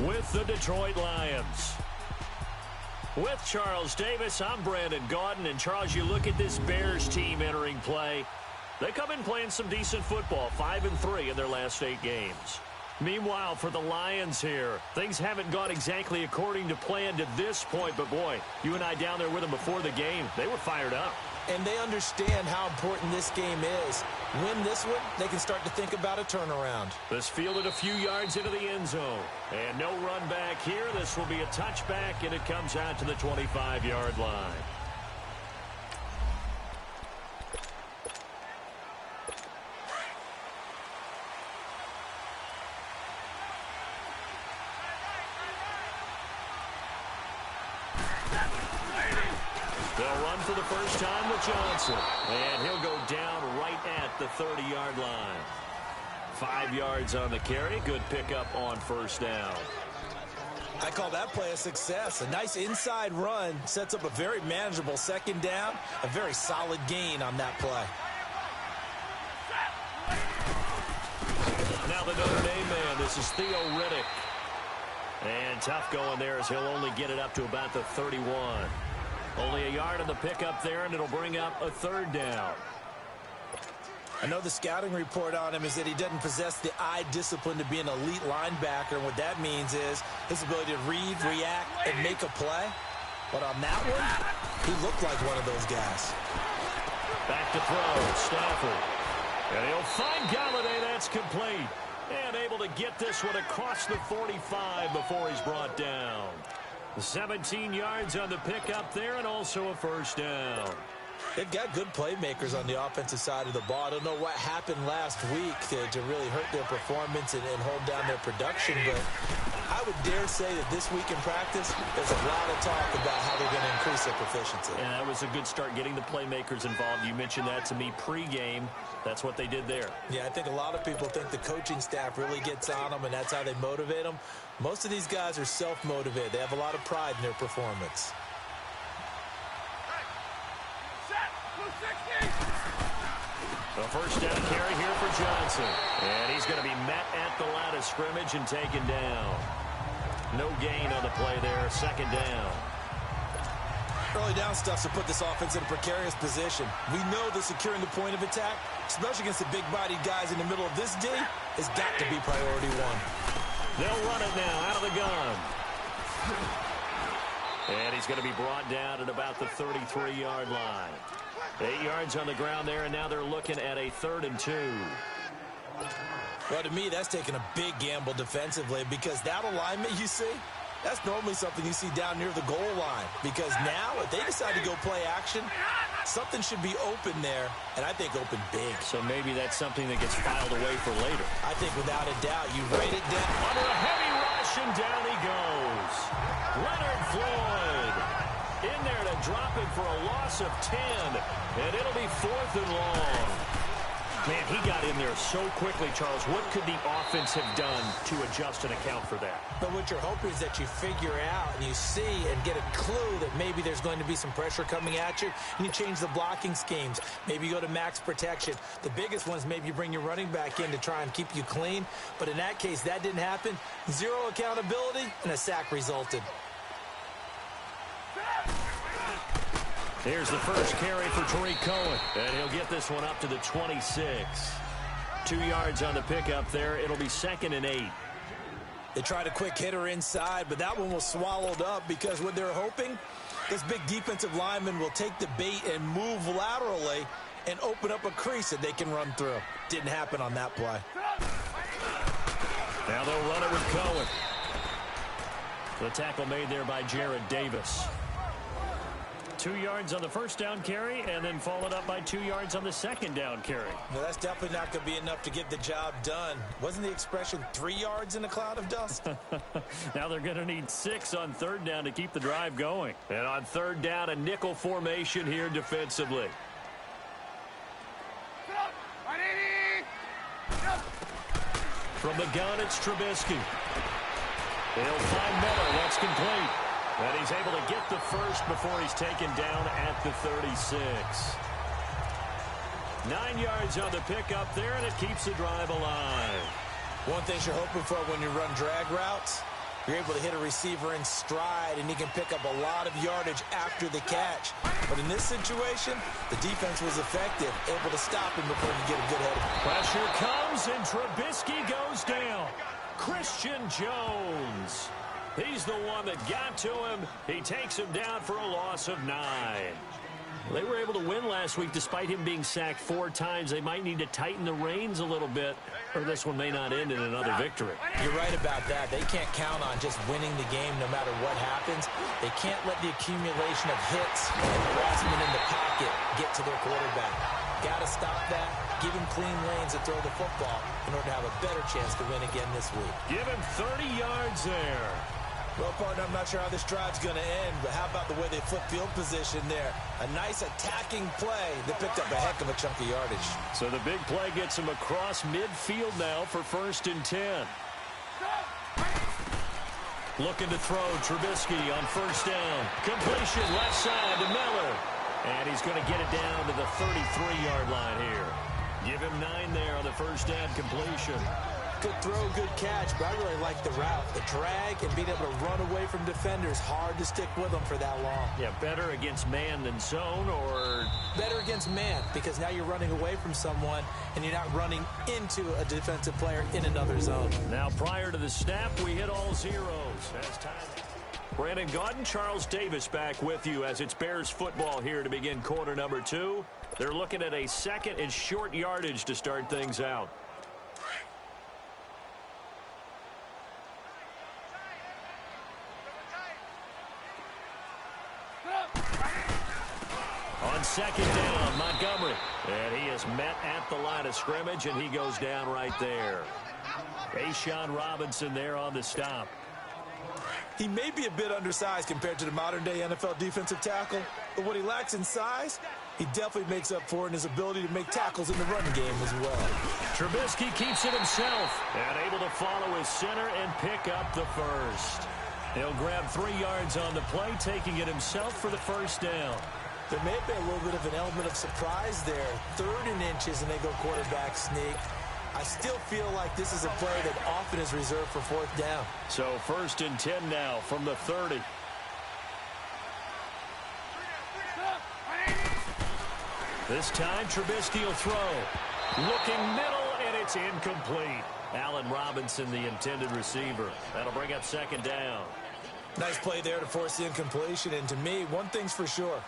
with the Detroit Lions. With Charles Davis, I'm Brandon Gaudin. And Charles, you look at this Bears team entering play. They come in playing some decent football, 5-3 in their last 8 games. Meanwhile, for the Lions here, things haven't gone exactly according to plan to this point. But, boy, you and I down there with them before the game, they were fired up. And they understand how important this game is. Win this one, they can start to think about a turnaround. This fielded a few yards into the end zone. And no run back here. This will be a touchback, and it comes out to the 25-yard line. They'll run for the first time with Johnson. And he'll go down right at the 30-yard line. 5 yards on the carry. Good pickup on first down. I call that play a success. A nice inside run sets up a very manageable second down. A very solid gain on that play. Now the Notre Dame man. This is Theo Riddick. And tough going there as he'll only get it up to about the 31. Only a yard on the pickup there, and it'll bring up a third down. I know the scouting report on him is that he doesn't possess the eye discipline to be an elite linebacker. And what that means is his ability to read, react, and make a play. But on that one, he looked like one of those guys. Back to throw, Stafford. And he'll find Galladay. That's complete. And able to get this one across the 45 before he's brought down. 17 yards on the pickup there, and also a first down. They've got good playmakers on the offensive side of the ball. I don't know what happened last week to really hurt their performance and hold down their production, but I would dare say that this week in practice, there's a lot of talk about how they're going to increase their proficiency. And that was a good start getting the playmakers involved. You mentioned that to me pregame. That's what they did there. Yeah, I think a lot of people think the coaching staff really gets on them, and that's how they motivate them. Most of these guys are self-motivated. They have a lot of pride in their performance. The first down carry here for Johnson. And he's going to be met at the line of scrimmage and taken down. No gain on the play there. Second down. Early down stuff to put this offense in a precarious position. We know that securing the point of attack, especially against the big-bodied guys in the middle of this D, has got to be priority one. They'll run it now out of the gun. And he's going to be brought down at about the 33-yard line. 8 yards on the ground there, and now they're looking at a 3rd and 2. Well, to me, that's taking a big gamble defensively because that alignment you see, that's normally something you see down near the goal line. Because now, if they decide to go play action, something should be open there, and I think open big. So maybe that's something that gets filed away for later. I think without a doubt, you write it down. Under a heavy rush, and down he goes. Leonard Floyd in there to drop it for a loss of 10, and it'll be 4th and long. Man, he got in there so quickly, Charles. What could the offense have done to adjust and account for that? But what you're hoping is that you figure out and you see and get a clue that maybe there's going to be some pressure coming at you, and you change the blocking schemes. Maybe you go to max protection. The biggest ones, maybe you bring your running back in to try and keep you clean. But in that case, that didn't happen. 0 accountability, and a sack resulted. Here's the first carry for Tariq Cohen, and he'll get this one up to the 26. 2 yards on the pickup there. It'll be 2nd and 8. They tried a quick hitter inside, but that one was swallowed up because what they're hoping, this big defensive lineman will take the bait and move laterally and open up a crease that they can run through. Didn't happen on that play. Now they'll run it with Cohen. The tackle made there by Jared Davis. 2 yards on the first down carry, and then followed up by 2 yards on the second down carry. Well, that's definitely not going to be enough to get the job done. Wasn't the expression 3 yards in a cloud of dust? Now they're going to need 6 on 3rd down to keep the drive going. And on 3rd down, a nickel formation here defensively. From the gun, it's Trubisky. He'll find Miller. That's complete. And he's able to get the first before he's taken down at the 36. 9 yards on the pickup there, and it keeps the drive alive. One thing you're hoping for when you run drag routes, You're able to hit a receiver in stride, and he can pick up a lot of yardage after the catch. But in this situation, the defense was effective, able to stop him before he could get a good head. Pressure comes, and Trubisky goes down. Christian Jones. He's the one that got to him. He takes him down for a loss of 9. They were able to win last week despite him being sacked 4 times. They might need to tighten the reins a little bit, or this one may not end in another victory. You're right about that. They can't count on just winning the game no matter what happens. They can't let the accumulation of hits and harassment in the pocket get to their quarterback. Got to stop that. Give him clean lanes to throw the football in order to have a better chance to win again this week. Give him 30 yards there. Well, partner, I'm not sure how this drive's going to end, but how about the way they flip field position there? A nice attacking play that picked up a heck of a chunk of yardage. So the big play gets him across midfield now for 1st and 10. Looking to throw Trubisky on 1st down. Completion left side to Miller. And he's going to get it down to the 33-yard line here. Give him 9 there on the 1st down completion. Good throw, good catch, but I really like the route. The drag and being able to run away from defenders, hard to stick with them for that long. Yeah, better against man than zone, or? Better against man, because now you're running away from someone and you're not running into a defensive player in another zone. Now, prior to the snap, we hit all zeros. As time. Brandon Gaudin, Charles Davis back with you as it's Bears football here to begin quarter number 2. They're looking at a 2nd and short yardage to start things out. On 2nd down, Montgomery. And he is met at the line of scrimmage, and he goes down right there. A'Shawn Robinson there on the stop. He may be a bit undersized compared to the modern-day NFL defensive tackle, but what he lacks in size, he definitely makes up for in his ability to make tackles in the run game as well. Trubisky keeps it himself and able to follow his center and pick up the 1st. He'll grab 3 yards on the play, taking it himself for the 1st down. There may have been a little bit of an element of surprise there. 3rd and inches, and they go quarterback sneak. I still feel like this is a play that often is reserved for 4th down. So 1st and 10 now from the 30. This time, Trubisky will throw. Looking middle, and it's incomplete. Allen Robinson, the intended receiver. That'll bring up 2nd down. Nice play there to force the incompletion. And to me, one thing's for sure.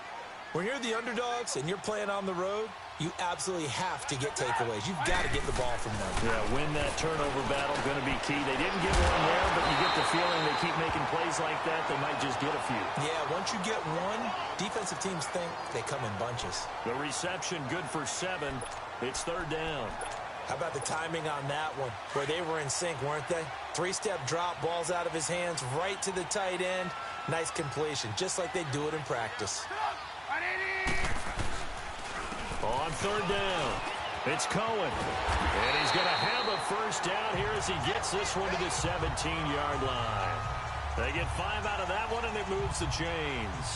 When you're the underdogs and you're playing on the road, you absolutely have to get takeaways. You've got to get the ball from them. Yeah, win that turnover battle, going to be key. They didn't get one there, but you get the feeling they keep making plays like that, they might just get a few. Yeah, once you get one, defensive teams think they come in bunches. The reception good for 7. It's 3rd down. How about the timing on that one, where they were in sync, weren't they? 3-step drop, ball's out of his hands, right to the tight end. Nice completion, just like they do it in practice. On 3rd down, it's Cohen. And he's going to have a 1st down here as he gets this one to the 17-yard line. They get 5 out of that one, and it moves the chains.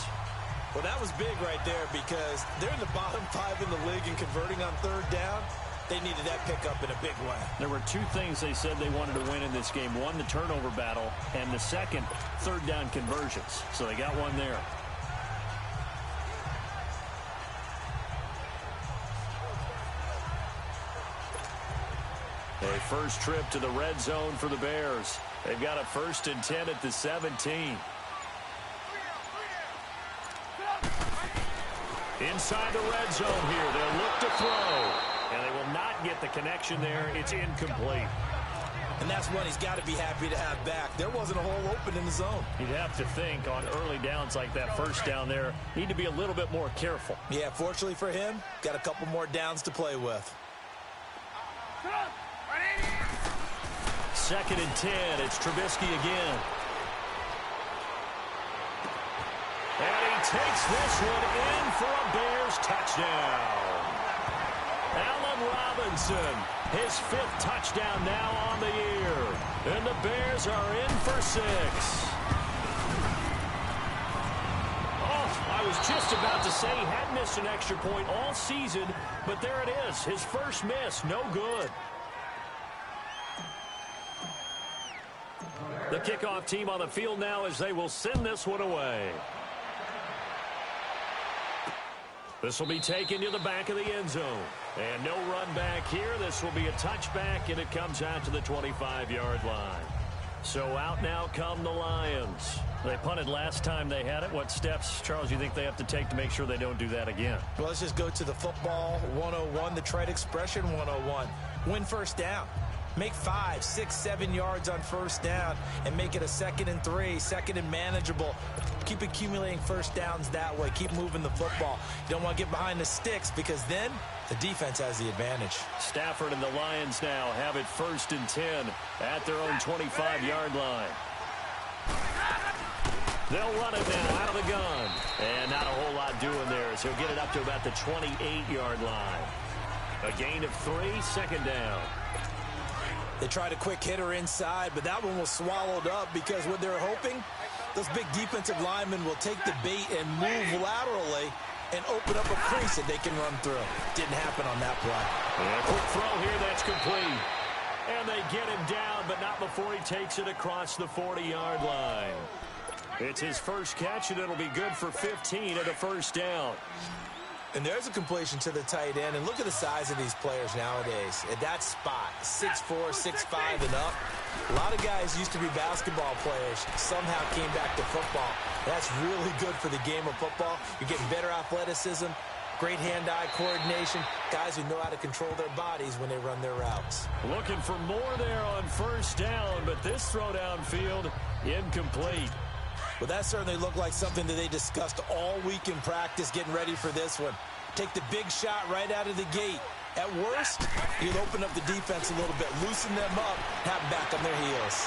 Well, that was big right there because they're in the bottom 5 in the league and converting on 3rd down. They needed that pickup in a big way. There were 2 things they said they wanted to win in this game. One, the turnover battle, and the second, 3rd down conversions. So they got one there. A first trip to the red zone for the Bears. They've got a 1st and 10 at the 17. Inside the red zone here. They'll look to throw. And they will not get the connection there. It's incomplete. And that's one he's got to be happy to have back. There wasn't a hole open in the zone. You'd have to think on early downs like that 1st down there, need to be a little bit more careful. Yeah, fortunately for him, got a couple more downs to play with. 2nd and 10. It's Trubisky again. And he takes this one in for a Bears touchdown. Allen Robinson, his 5th touchdown now on the year. And the Bears are in for 6. Oh, I was just about to say he had missed an extra point all season, but there it is. His first miss, no good. The kickoff team on the field now as they will send this one away. This will be taken to the back of the end zone. And no run back here. This will be a touchback, and it comes out to the 25-yard line. So out now come the Lions. They punted last time they had it. What steps, Charles, you think they have to take to make sure they don't do that again? Well, let's just go to the football 101, the trade expression 101. Win first down. Make 5, 6, 7 yards on first down and make it a 2nd and 3, 2nd and manageable. Keep accumulating first downs that way. Keep moving the football. You don't want to get behind the sticks because then the defense has the advantage. Stafford and the Lions now have it 1st and 10 at their own 25-yard line. They'll run it now out of the gun. And not a whole lot doing there as he'll get it up to about the 28-yard line. A gain of 3, 2nd down. They tried a quick hitter inside, but that one was swallowed up because what they're hoping, those big defensive linemen will take the bait and move laterally and open up a crease that they can run through. Didn't happen on that play. Yeah, quick throw here, that's complete. And they get him down, but not before he takes it across the 40-yard line. It's his first catch, and it'll be good for 15 at a 1st down. And there's a completion to the tight end. And look at the size of these players nowadays. At that spot, 6'4", 6'5", and up. A lot of guys used to be basketball players, somehow came back to football. That's really good for the game of football. You're getting better athleticism, great hand-eye coordination, guys who know how to control their bodies when they run their routes. Looking for more there on 1st down, but this throw downfield, incomplete. Well, that certainly looked like something that they discussed all week in practice getting ready for this one. Take the big shot right out of the gate. At worst, you'll open up the defense a little bit, loosen them up, have them back on their heels.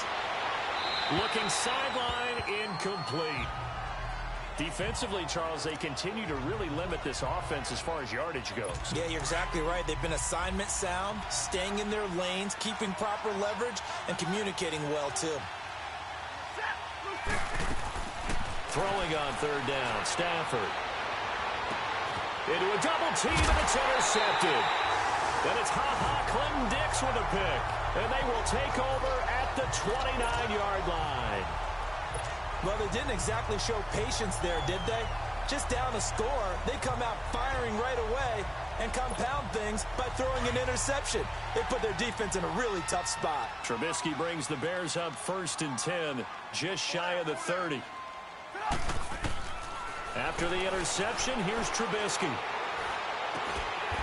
Looking sideline, incomplete. Defensively, Charles, they continue to really limit this offense as far as yardage goes. Yeah, you're exactly right. They've been assignment sound, staying in their lanes, keeping proper leverage, and communicating well, too. Throwing on 3rd down, Stafford. Into a double team, and it's intercepted. Then it's Clinton Dix with a pick. And they will take over at the 29-yard line. Well, they didn't exactly show patience there, did they? Just down a score, they come out firing right away and compound things by throwing an interception. They put their defense in a really tough spot. Trubisky brings the Bears up 1st and 10, just shy of the 30. After the interception, here's Trubisky.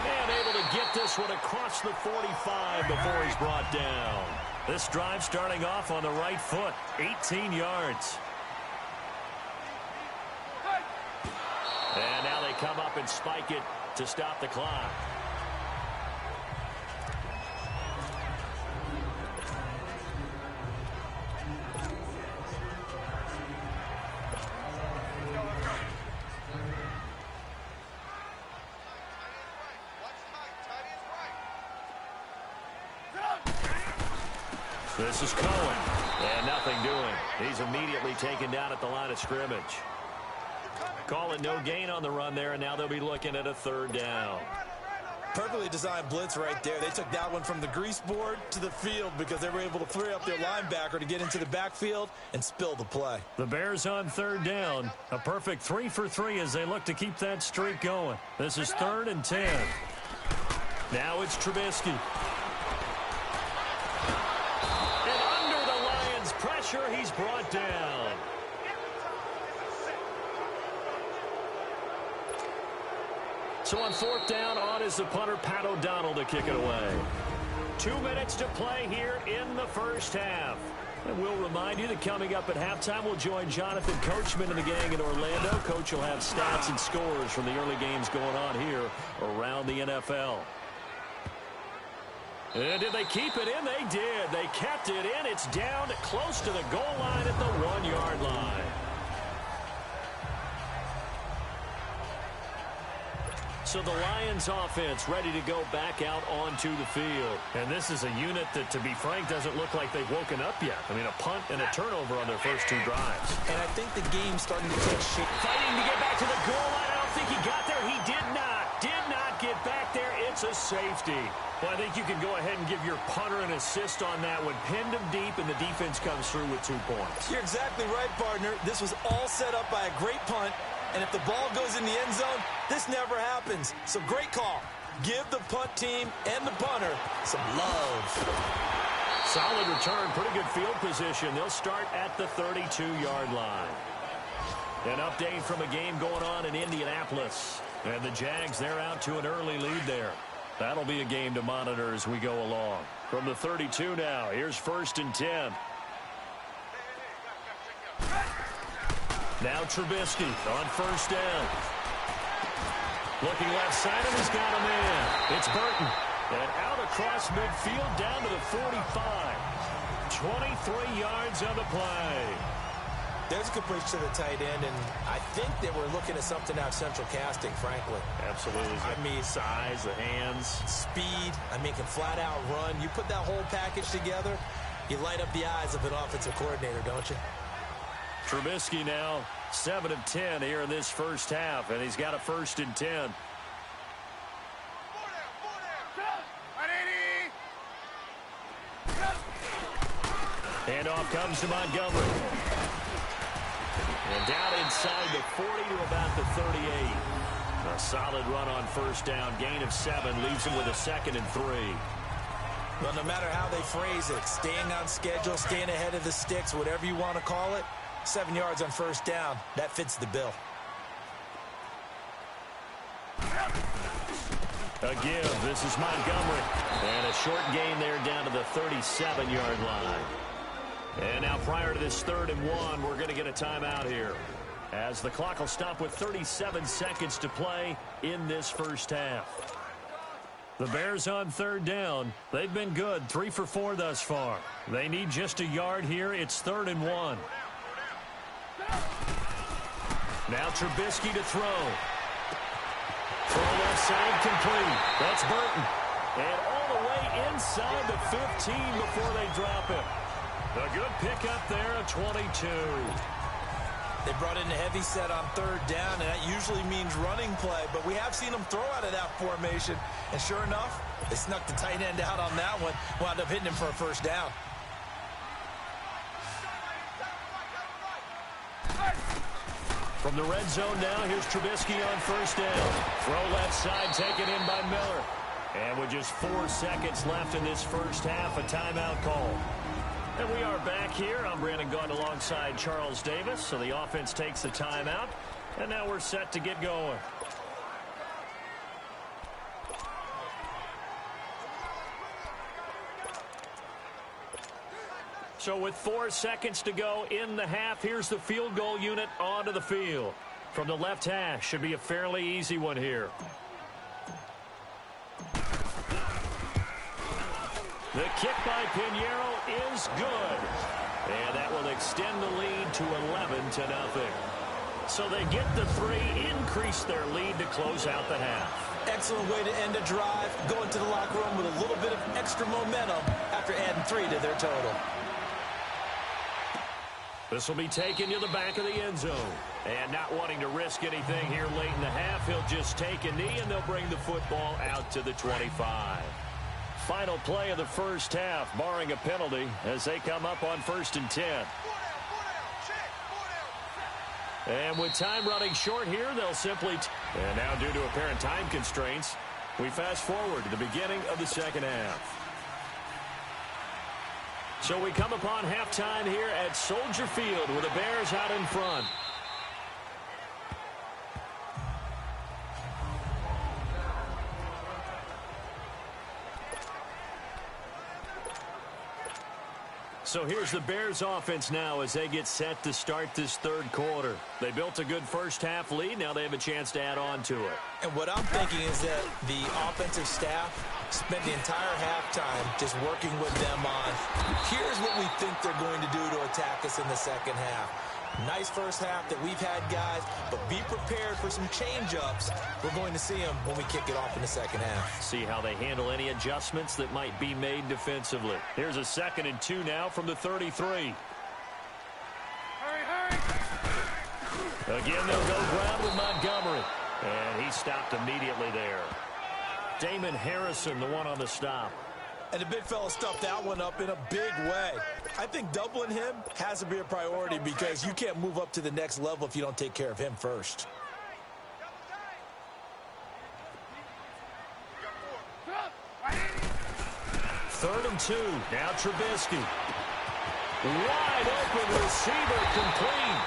And able to get this one across the 45 before he's brought down. This drive starting off on the right foot, 18 yards. And now they come up and spike it to stop the clock. This is Cohen, and nothing doing. He's immediately taken down at the line of scrimmage. Call it no gain on the run there, and now they'll be looking at a 3rd down. Perfectly designed blitz right there. They took that one from the grease board to the field because they were able to free up their linebacker to get into the backfield and spill the play. The Bears on 3rd down. A perfect 3 for 3 as they look to keep that streak going. This is 3rd and 10. Now it's Trubisky. Pressure, he's brought down. So on 4th down, on is the punter, Pat O'Donnell, to kick it away. 2 minutes to play here in the 1st half. And we'll remind you that coming up at halftime, we'll join Jonathan Coachman and the gang in Orlando. Coach will have stats and scores from the early games going on here around the NFL. And did they keep it in? They did. They kept it in. It's down close to the goal line at the 1-yard line. So the Lions offense ready to go back out onto the field. And this is a unit that, to be frank, doesn't look like they've woken up yet. I mean, a punt and a turnover on their first 2 drives. And I think the game's starting to take shape. Fighting to get back to the goal line. I don't think he got there. He did not. Did not get back there. It's It's a safety. Well, I think you can go ahead and give your punter an assist on that one. Pinned him deep, and the defense comes through with 2 points. You're exactly right, partner. This was all set up by a great punt, and if the ball goes in the end zone, this never happens. So great call. Give the punt team and the punter some love. Solid return, pretty good field position. They'll start at the 32-yard line. An update from a game going on in Indianapolis. And the Jags, they're out to an early lead there. That'll be a game to monitor as we go along. From the 32 now, here's 1st and 10. Now Trubisky on 1st down. Looking left side, and he's got him in. It's Burton. And out across midfield down to the 45. 23 yards on the play. There's a completion to the tight end, and I think they were looking at something out central casting, frankly. Absolutely. I mean, size, the hands. Speed. I mean, can flat out run. You put that whole package together, you light up the eyes of an offensive coordinator, don't you? Trubisky now 7 of 10 here in this first half, and he's got a 1st and 10. Handoff comes to Montgomery. And down inside the 40 to about the 38. A solid run on 1st down. Gain of 7 leaves him with a 2nd and 3. Well, no matter how they phrase it, staying on schedule, staying ahead of the sticks, whatever you want to call it, 7 yards on 1st down, that fits the bill. A give. This is Montgomery. And a short gain there down to the 37-yard line. And now prior to this 3rd and 1, we're going to get a timeout here, as the clock will stop with 37 seconds to play in this first half. The Bears on 3rd down. They've been good, 3 for 4 thus far. They need just a yard here. It's 3rd and 1. Now Trubisky to throw. Throw left side complete. That's Burton. And all the way inside the 15 before they drop it. A good pickup there at 22. They brought in a heavy set on 3rd down, and that usually means running play, but we have seen them throw out of that formation. And sure enough, they snuck the tight end out on that one, wound up hitting him for a 1st down. From the red zone now, here's Trubisky on 1st down. Throw left side, taken in by Miller. And with just 4 seconds left in this first half, a timeout call. And we are back here. I'm Brandon Gaudin alongside Charles Davis. So the offense takes the timeout. And now we're set to get going. So with 4 seconds to go in the half, here's the field goal unit onto the field. From the left hash, should be a fairly easy one here. The kick by Pinheiro is good. And that will extend the lead to 11-0. So they get the 3, increase their lead to close out the half. Excellent way to end a drive, go into the locker room with a little bit of extra momentum after adding 3 to their total. This will be taken to the back of the end zone. And not wanting to risk anything here late in the half, he'll just take a knee, and they'll bring the football out to the 25. Final play of the first half, barring a penalty, as they come up on 1st and 10. And with time running short here, they'll simply... And now due to apparent time constraints, we fast forward to the beginning of the second half. So we come upon halftime here at Soldier Field with the Bears out in front. So here's the Bears offense now as they get set to start this third quarter. They built a good first half lead. Now they have a chance to add on to it. And what I'm thinking is that the offensive staff spent the entire halftime just working with them on, here's what we think they're going to do to attack us in the second half. Nice first half that we've had, guys, but be prepared for some change-ups. We're going to see them when we kick it off in the second half. See how they handle any adjustments that might be made defensively. Here's a 2nd and 2 now from the 33. Hurry. Again, they'll go ground with Montgomery. And he stopped immediately there. Damon Harrison, the one on the stop. And the big fella stuffed that one up in a big way. I think doubling him has to be a priority because you can't move up to the next level if you don't take care of him first. Third and 2. Now Trubisky. Wide open receiver complete.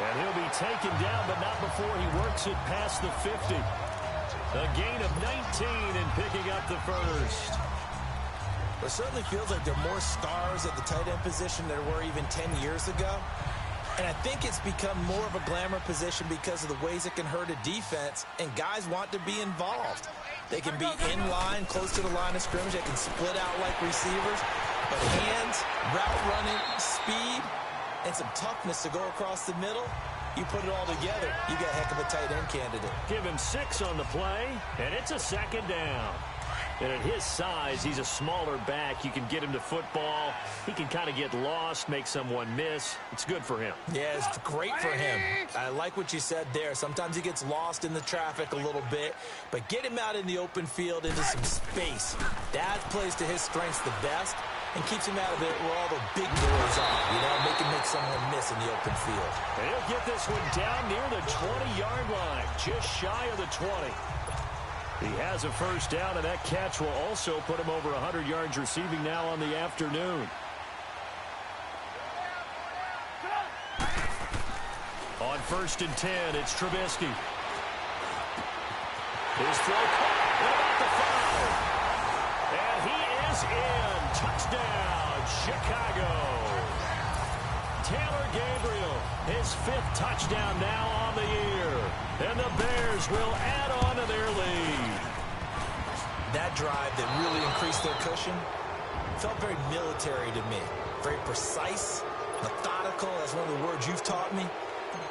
And he'll be taken down, but not before he works it past the 50. A gain of 19 and picking up the first. It certainly feels like there are more stars at the tight end position than there were even 10 years ago. And I think it's become more of a glamour position because of the ways it can hurt a defense, and guys want to be involved. They can be in line, close to the line of scrimmage. They can split out like receivers. But hands, route running, speed, and some toughness to go across the middle, you put it all together, you got a heck of a tight end candidate. Give him 6 on the play, and it's a second down. And at his size, he's a smaller back. You can get him to football. He can kind of get lost, make someone miss. It's good for him. Yeah, it's great for him. I like what you said there. Sometimes he gets lost in the traffic a little bit, but get him out in the open field into some space. That plays to his strengths the best and keeps him out of it where all the big boys are. You know, make someone miss in the open field. And he'll get this one down near the 20-yard line, just shy of the 20. He has a first down, and that catch will also put him over 100 yards receiving now on the afternoon. On 1st and 10, it's Trubisky. His throw caught. What about the foul? And he is in. Touchdown, Chicago. Taylor Gabriel, his 5th touchdown now on the year. And the Bears will add on to their lead. That drive that really increased their cushion felt very military to me. Very precise, methodical. That's one of the words you've taught me.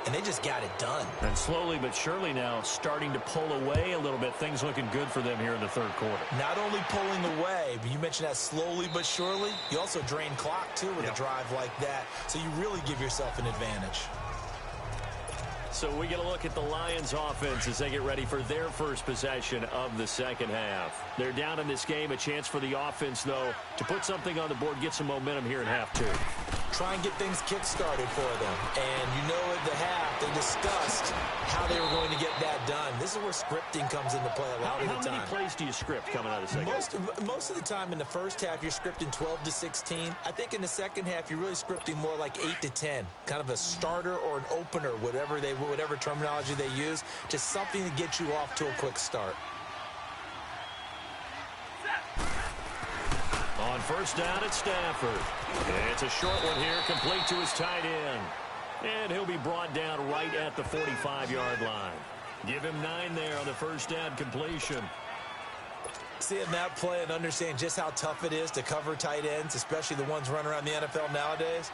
And they just got it done. And slowly but surely now starting to pull away a little bit. Things looking good for them here in the third quarter. Not only pulling away, but you mentioned that slowly but surely. You also drain clock, too, with a drive like that. So you really give yourself an advantage. So we get a look at the Lions offense as they get ready for their first possession of the second half. They're down in this game. A chance for the offense, though, to put something on the board, get some momentum here in half 2. Try and get things kick-started for them. And you know at the half, they discussed how they were going to get that done. This is where scripting comes into play a lot of the time. How many plays do you script coming out of the second half? Most of the time in the first half, you're scripting 12 to 16. I think in the second half, you're really scripting more like 8 to 10. Kind of a starter or an opener, whatever terminology they use. Just something to get you off to a quick start. On first down, it's Stafford. It's a short one here, complete to his tight end. And he'll be brought down right at the 45-yard line. Give him 9 there on the first down completion. Seeing that play and understand just how tough it is to cover tight ends, especially the ones running around the NFL nowadays,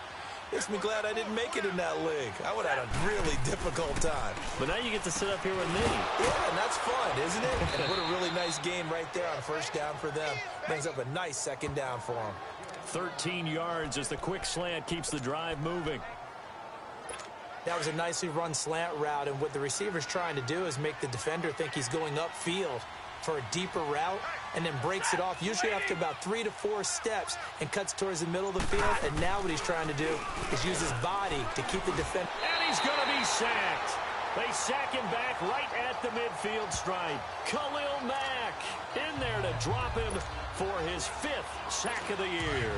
makes me glad I didn't make it in that league. I would have had a really difficult time. But now you get to sit up here with me. Yeah, and that's fun, isn't it? And what a really nice game right there on first down for them. Brings up a nice second down for them. 13 yards as the quick slant keeps the drive moving. That was a nicely run slant route, and what the receiver's trying to do is make the defender think he's going upfield for a deeper route, and then breaks it off, usually after about 3 to 4 steps, and cuts towards the middle of the field. And now what he's trying to do is use his body to keep the defender. And he's going to be sacked. They sack him back right at the midfield stripe. Khalil Mack in there to drop him for his 5th sack of the year.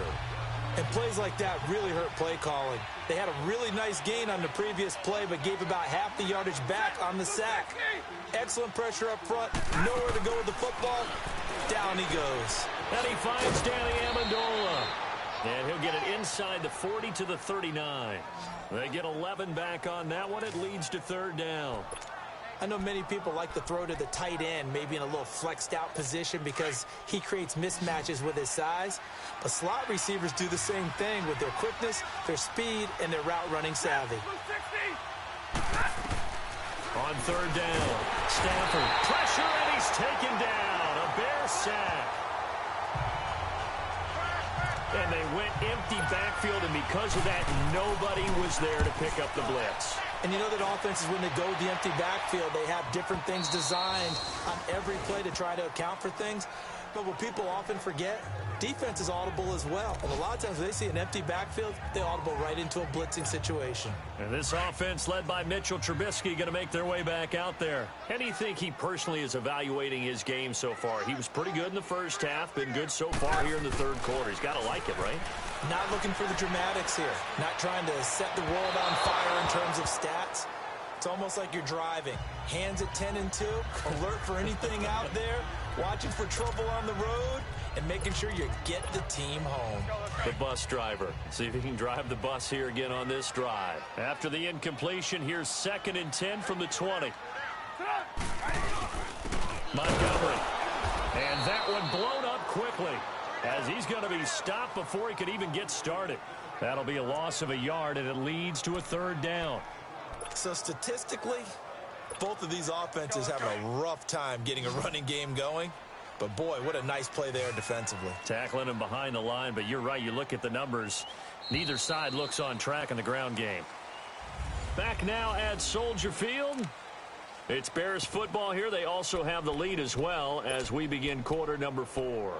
And plays like that really hurt play calling. They had a really nice gain on the previous play, but gave about half the yardage back on the sack. Excellent pressure up front. Nowhere to go with the football. Down he goes. And he finds Danny Amendola. And he'll get it inside the 40 to the 39. They get 11 back on that one. It leads to third down. I know many people like to throw to the tight end, maybe in a little flexed out position because he creates mismatches with his size. But slot receivers do the same thing with their quickness, their speed, and their route running savvy. On third down, Stafford pressure, and he's taken down. A Bear sack. And they went empty backfield, and because of that, nobody was there to pick up the blitz. And you know that offenses, when they go with the empty backfield, they have different things designed on every play to try to account for things. But what people often forget, defense is audible as well. And a lot of times when they see an empty backfield, they audible right into a blitzing situation. And this offense led by Mitchell Trubisky going to make their way back out there. How do you think he personally is evaluating his game so far? He was pretty good in the first half, been good so far here in the third quarter. He's got to like it, right? Not looking for the dramatics here. Not trying to set the world on fire in terms of stats. It's almost like you're driving. Hands at 10 and 2, alert for anything out there, watching for trouble on the road, and making sure you get the team home. The bus driver. See if he can drive the bus here again on this drive. After the incompletion, here's 2nd and 10 from the 20. Montgomery. And that one blown up quickly, as he's going to be stopped before he could even get started. That'll be a loss of a yard, and it leads to a 3rd down. So statistically, both of these offenses have a rough time getting a running game going. But, boy, what a nice play there defensively. Tackling him behind the line, but you're right. You look at the numbers. Neither side looks on track in the ground game. Back now at Soldier Field. It's Bears football here. They also have the lead as well as we begin quarter number 4.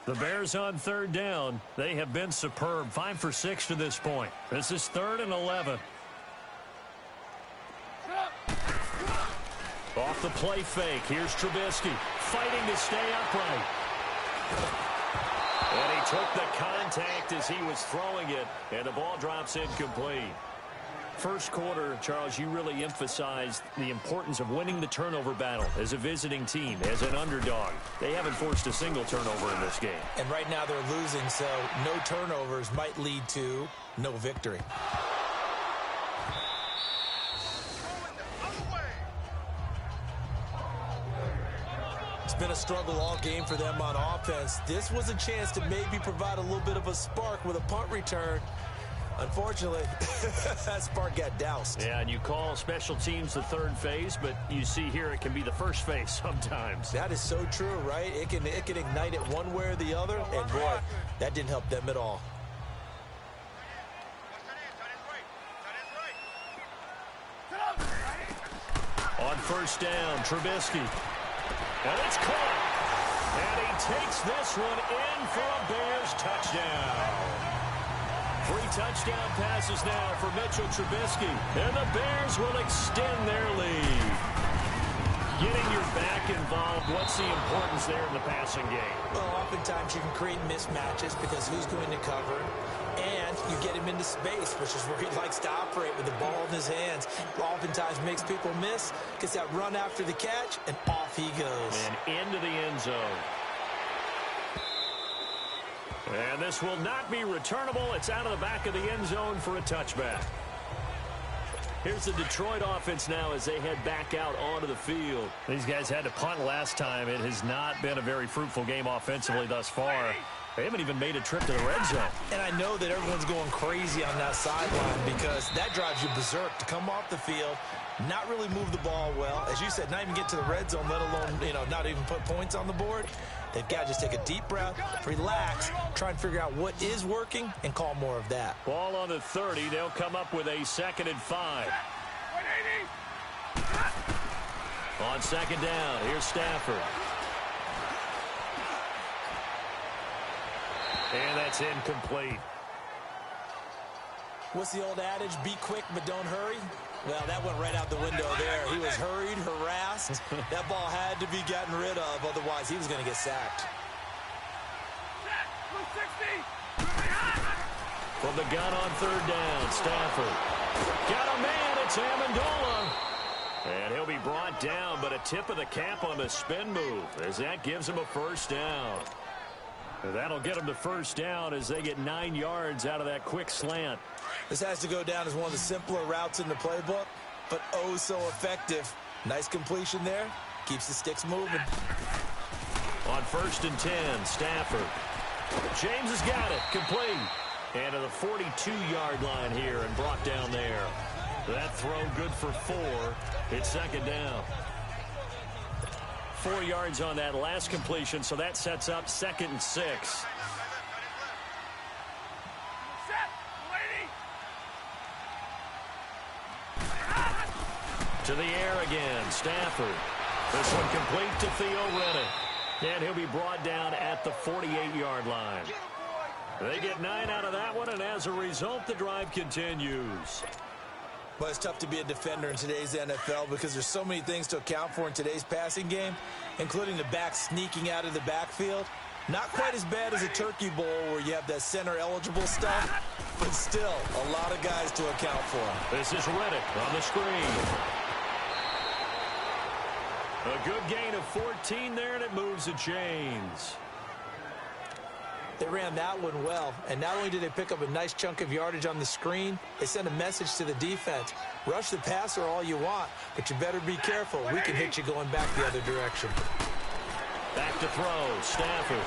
The Bears on 3rd down. They have been superb. 5 for 6 to this point. This is 3rd and 11. Off the play fake. Here's Trubisky fighting to stay upright. And he took the contact as he was throwing it, and the ball drops incomplete. First quarter, Charles, you really emphasized the importance of winning the turnover battle as a visiting team, as an underdog. They haven't forced a single turnover in this game. And right now they're losing, so no turnovers might lead to no victory. It's been a struggle all game for them on offense. This was a chance to maybe provide a little bit of a spark with a punt return. Unfortunately, that spark got doused. Yeah, and you call special teams the third phase, but you see here it can be the first phase sometimes. That is so true, right? It can ignite it one way or the other, and boy, that didn't help them at all. On 1st down, Trubisky. And it's caught. And he takes this one in for a Bears touchdown. 3 touchdown passes now for Mitchell Trubisky. And the Bears will extend their lead. Getting your back involved, what's the importance there in the passing game? Well, oftentimes you can create mismatches because who's going to cover, and you get him into space, which is where he likes to operate with the ball in his hands. Oftentimes makes people miss, gets that run after the catch, and off he goes. And into the end zone. And this will not be returnable. It's out of the back of the end zone for a touchback. Here's the Detroit offense now as they head back out onto the field. These guys had to punt last time. It has not been a very fruitful game offensively thus far. They haven't even made a trip to the red zone. And I know that everyone's going crazy on that sideline because that drives you berserk to come off the field, not really move the ball well. As you said, not even get to the red zone, let alone, not even put points on the board. They've got to just take a deep breath, relax, try and figure out what is working, and call more of that. Ball on the 30. They'll come up with a 2nd and 5. On 2nd down, here's Stafford. And that's incomplete. What's the old adage? Be quick, but don't hurry. Well, that went right out the window there. He was hurried, harassed. That ball had to be gotten rid of, otherwise he was going to get sacked. From the gun on 3rd down, Stafford. Got a man, it's Amendola. And he'll be brought down, but a tip of the cap on the spin move as that gives him a 1st down. That'll get them to 1st down as they get 9 yards out of that quick slant. This has to go down as one of the simpler routes in the playbook, but oh so effective. Nice completion there. Keeps the sticks moving. On 1st and 10, Stafford. James has got it. Complete. And to the 42-yard line here and brought down there. That throw good for 4. It's 2nd down. 4 yards on that last completion, so that sets up 2nd and 6. To the air again, Stafford. This one complete to Theo Riddick. And he'll be brought down at the 48-yard line. They get 9 out of that one, and as a result, the drive continues. But it's tough to be a defender in today's NFL because there's so many things to account for in today's passing game, including the back sneaking out of the backfield. Not quite as bad as a turkey bowl where you have that center-eligible stuff, but still a lot of guys to account for. This is Riddick on the screen. A good gain of 14 there, and it moves the chains. They ran that one well, and not only did they pick up a nice chunk of yardage on the screen, they sent a message to the defense. Rush the passer all you want, but you better be careful. We can hit you going back the other direction. Back to throw, Stafford.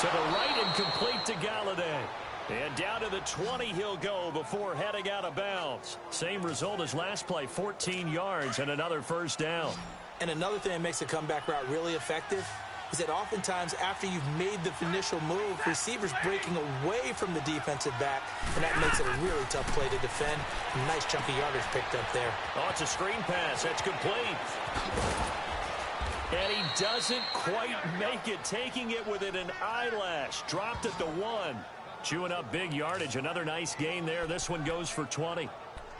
To the right and complete to Galladay. And down to the 20 he'll go before heading out of bounds. Same result as last play, 14 yards and another first down. And another thing that makes a comeback route really effective is that oftentimes after you've made the initial move, receivers breaking away from the defensive back, and that makes it a really tough play to defend. A nice chunk of yardage picked up there. Oh, it's a screen pass. That's complete. And he doesn't quite make it, taking it within an eyelash. Dropped at the 1. Chewing up big yardage. Another nice gain there. This one goes for 20.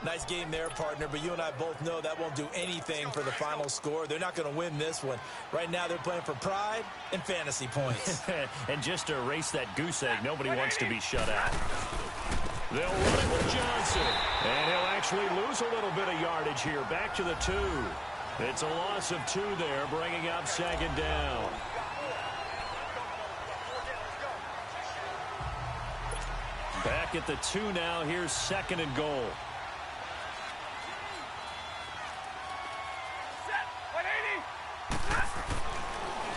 Nice game there, partner, but you and I both know that won't do anything for the final score. They're not going to win this one. Right now they're playing for pride and fantasy points. And just to erase that goose egg, nobody wants to be shut out. They'll run it with Johnson. And he'll actually lose a little bit of yardage here. Back to the 2. It's a loss of 2 there, bringing up second down. Back at the 2 now. Here's second and goal.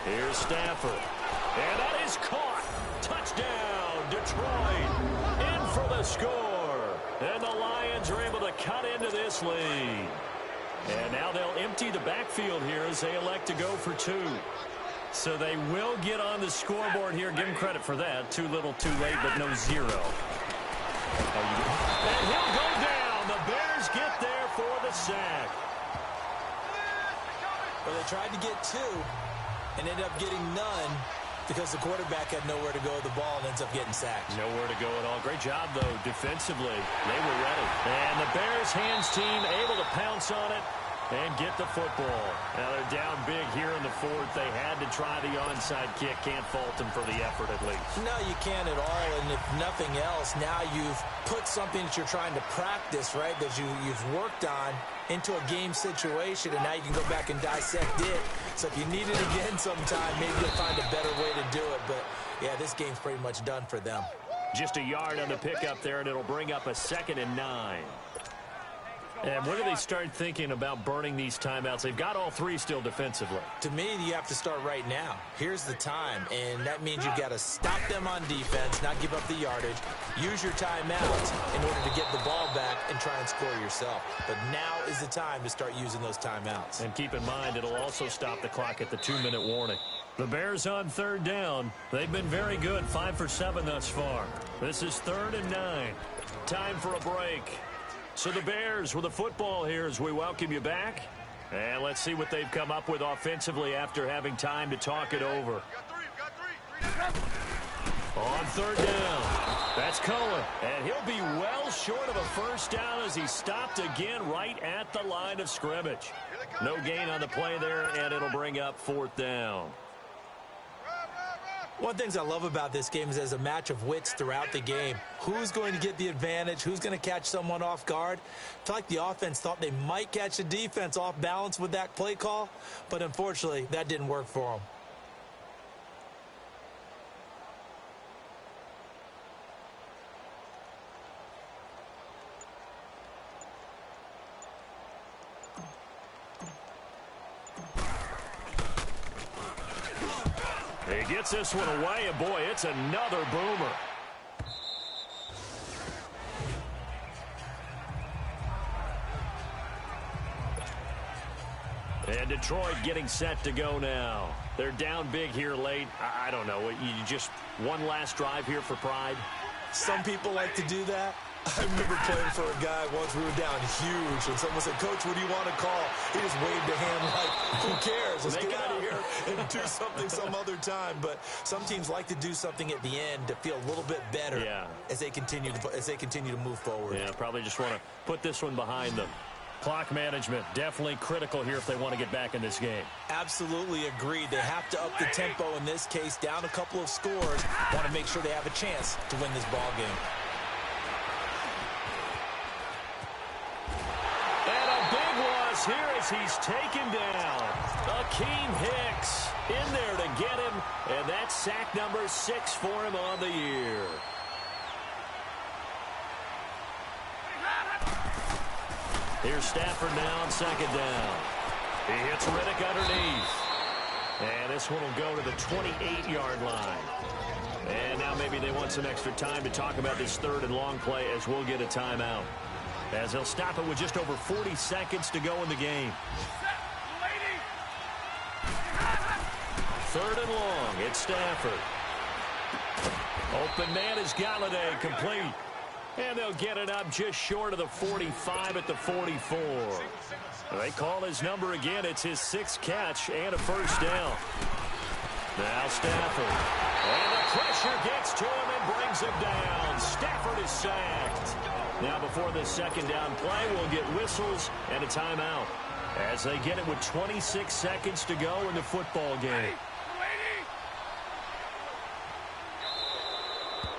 Here's Stafford. And that is caught. Touchdown, Detroit. In for the score. And the Lions are able to cut into this lead. And now they'll empty the backfield here as they elect to go for 2. So they will get on the scoreboard here. Give them credit for that. Too little, too late, but no 0. And he'll go down. The Bears get there for the sack. Well, they tried to get 2 and ended up getting none because the quarterback had nowhere to go with the ball and ends up getting sacked. Nowhere to go at all. Great job, though, defensively. They were ready. And the Bears hands team able to pounce on it and get the football. Now they're down big here in the 4th. They had to try the onside kick. Can't fault them for the effort, at least. No, you can't at all. And if nothing else, now you've put something that you're trying to practice, right, that you've worked on into a game situation, and now you can go back and dissect it. So if you need it again sometime, maybe you'll find a better way to do it. But, yeah, this game's pretty much done for them. Just a yard on the pickup there, and it'll bring up a 2nd and 9. And when do they start thinking about burning these timeouts? They've got all 3 still defensively. To me, you have to start right now. Here's the time, and that means you've got to stop them on defense, not give up the yardage, use your timeouts in order to get the ball back and try and score yourself. But now is the time to start using those timeouts. And keep in mind, it'll also stop the clock at the 2-minute warning. The Bears on 3rd down. They've been very good, 5 for 7 thus far. This is 3rd and 9. Time for a break. So the Bears with the football here as we welcome you back. And let's see what they've come up with offensively after having time to talk it over. On 3rd down, that's Cohen. And he'll be well short of a first down as he stopped again right at the line of scrimmage. No gain on the play there, and it'll bring up 4th down. One of the things I love about this game is there's a match of wits throughout the game. Who's going to get the advantage? Who's going to catch someone off guard? I feel like the offense thought they might catch the defense off balance with that play call, but unfortunately, that didn't work for them. He gets this one away, and boy, it's another boomer. And Detroit getting set to go now. They're down big here late. I don't know. You just one last drive here for pride? Some people like to do that. I remember playing for a guy once. We were down huge, and someone said, "Coach, what do you want to call?" He just waved a hand like, "Who cares? Let's get out of here and do something some other time." But some teams like to do something at the end to feel a little bit better as they continue to move forward. Yeah, probably just want to put this one behind them. Clock management, definitely critical here if they want to get back in this game. Absolutely agreed. They have to up the tempo in this case, down a couple of scores. Want to make sure they have a chance to win this ball game. Here as he's taken down. Akeem Hicks in there to get him, and that's sack number 6 for him on the year. Here's Stafford now on second down. He hits Riddick underneath. And this one will go to the 28-yard line. And now maybe they want some extra time to talk about this third and long play as we'll get a timeout. As they'll stop it with just over 40 seconds to go in the game. Third and long, it's Stafford. Open man is Galladay, complete. And they'll get it up just short of the 45 at the 44. They call his number again. It's his 6th catch and a first down. Now Stafford. And the pressure gets to him and brings him down. Stafford is sacked. Now before this second down play, we'll get whistles and a timeout as they get it with 26 seconds to go in the football game.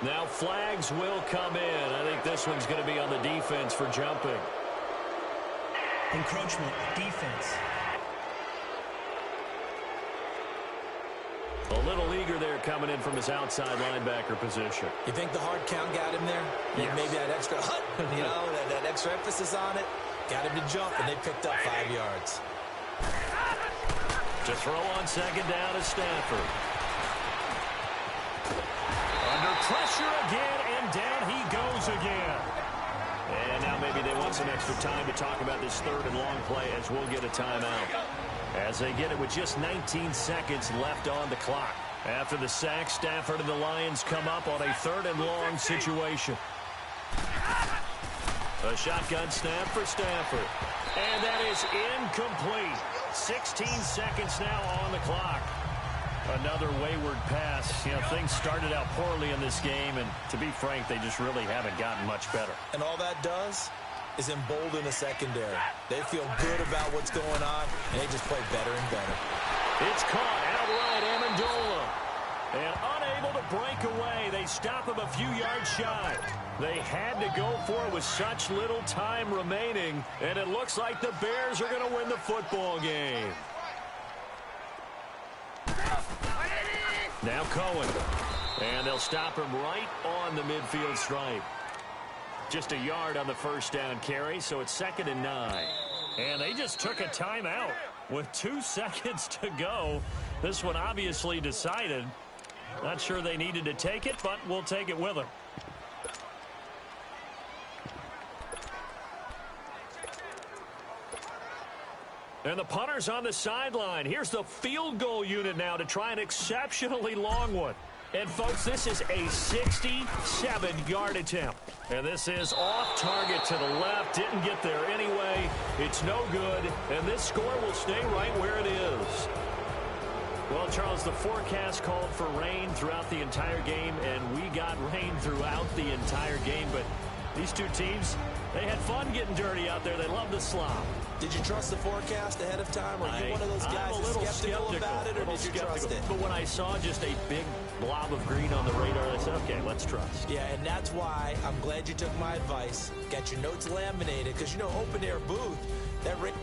Now flags will come in. I think this one's going to be on the defense for jumping. Encroachment, defense. A little eager there coming in from his outside linebacker position. You think the hard count got him there? Yes. Maybe that extra that extra emphasis on it got him to jump, and they picked up 5 yards. To throw on second down is Stafford. Under pressure again, and down he goes again. And now maybe they want some extra time to talk about this third and long play as we'll get a timeout. As they get it with just 19 seconds left on the clock. After the sack, Stafford and the Lions come up on a third and long situation. A shotgun snap for Stafford. And that is incomplete. 16 seconds now on the clock. Another wayward pass. You know, things started out poorly in this game, and to be frank, they just really haven't gotten much better. And all that does is embolden a secondary. They feel good about what's going on, and they just play better and better. It's caught outright, Amendola. And unable to break away, they stop him a few yards shy. They had to go for it with such little time remaining, and it looks like the Bears are going to win the football game. Now Cohen. And they'll stop him right on the midfield stripe. Just a yard on the first down carry, so it's 2nd and 9. And they just took a timeout with 2 seconds to go. This one obviously decided. Not sure they needed to take it, but we'll take it with them. And the punter's on the sideline. Here's the field goal unit now to try an exceptionally long one. And, folks, this is a 67-yard attempt. And this is off target to the left. Didn't get there anyway. It's no good. And this score will stay right where it is. Well, Charles, the forecast called for rain throughout the entire game, and we got rain throughout the entire game. But these two teams, they had fun getting dirty out there. They love the slop. Did you trust the forecast ahead of time? Or are you one of those guys that's skeptical about it, or did you trust it? But when I saw just a big blob of green on the radar, I said, okay, let's trust. Yeah, and that's why I'm glad you took my advice. Got your notes laminated, because, you know, open-air booth, that rain...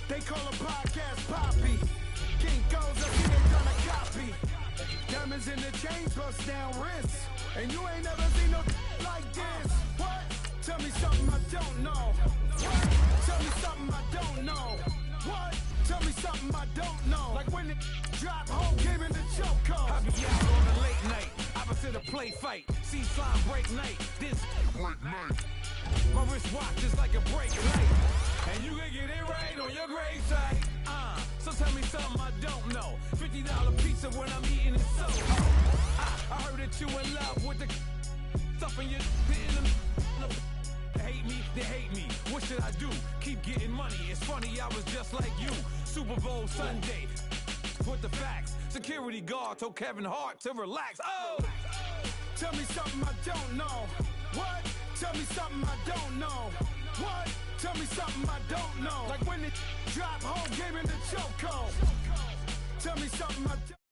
They call a podcast Poppy. King goes up here gonna copy. Diamonds in the chains, bust down wrists. And you ain't never seen no like this. What? Tell me something I don't know. What? Tell me something I don't know. What? Tell me something I don't know. Like when it drop home, came in the choke code. I be out on a late night. to the play fight. See slime break night. This break night. My wristwatch is like a break light. And you can get it right on your gravesite. So tell me something I don't know. $50 pizza when I'm eating it so. I heard that you in love with the stuff in your hate me, they hate me. What should I do? Keep getting money. It's funny, I was just like you. Super Bowl Sunday. Put the facts. Security guard told Kevin Hart to relax. Oh! Tell me something I don't know. What? Tell me something I don't know. What? Tell me something I don't know. Like when it drop home, game in the chokehold. Tell me something I don't know.